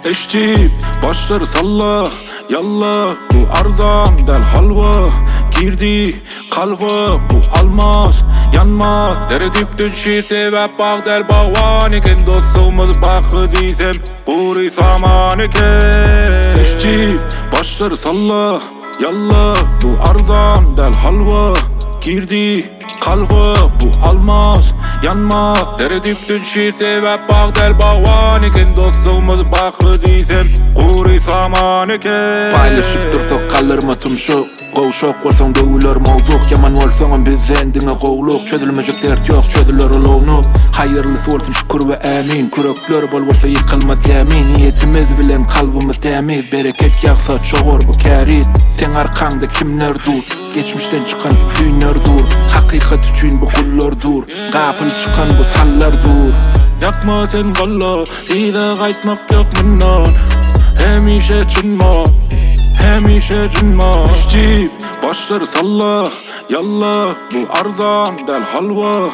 Eştip başları salla yalla, bu arzan del halva girdi kalva, bu almaz yanmaz. Teredüptün şi sebep bağ del bağvan iken, dostumuz bakı diysem kuri saman iken. Eştip başları salla yalla, bu arzan del halva girdi kalva, bu almaz yanmaz. Teredüptün şi sebep bağ del bağvan iken, dostumuz bakı diysem kuri saman iken. Paylaşıp dursak kalırma tumşuk, qovşok bolsaň döwüler mawzuk. Yaman bolsaň bizden diňe qowluk, çözülmejek dert ýok, çözüler olawnup. Haýyrlysı bolsun şükür we amin. Kürekler bol bolsa ýykylmak yamin. Niýetimiz bilen kalbymyz temiz, bereket ýagsa çogor bu kärit. Sen arkaňda kimler dur, geçmişten çıkan düýner dur. Hakykat üçin bu kullar dur, gapyl çıkan bu tallar dur. Yakma sen galla, ýa-da gaýtmak ýok mundan. Hemişe çynma, hemişe çynma. Eştip başları salla yalla, bu arzan del halva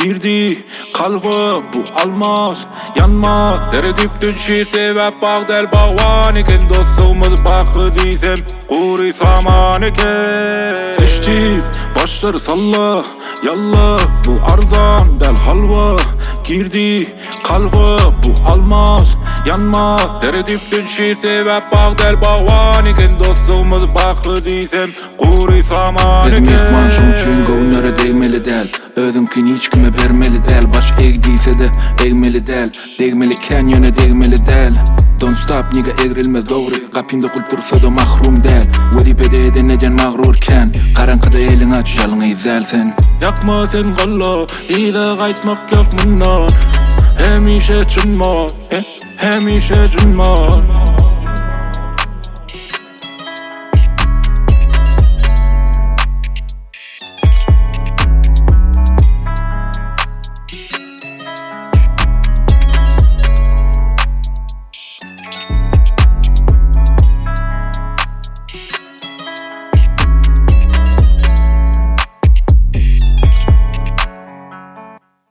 girdi kalva, bu almaz yanmaz. Teredüptün şi sebep bağ del bağvan iken, dostumuz bakı diysem kuri saman iken. Eştip başları salla yalla, bu arzan del halva girdi kalva, bu almaz yanmaz. Teredüptün şi sebep bağ del bağvan iken, dostumuz bakı diysem kuri saman iken. Mehman şun üçin göwnlere değmeli del, özünkini hiç kime bermeli del. Baş egdiyse de egmeli del, degmeliken ýöne degmeli del. Don't stop nigga, egrilmez dogry, gapynda kultursa da mahrum del. Wezipede edeneden magrurken, karankyda eliň aç, ýalyňy izelsen. Yakma sen galla, ýa-da gaýtmak ýok mundan. Hemişe çynma, hemişe çynma.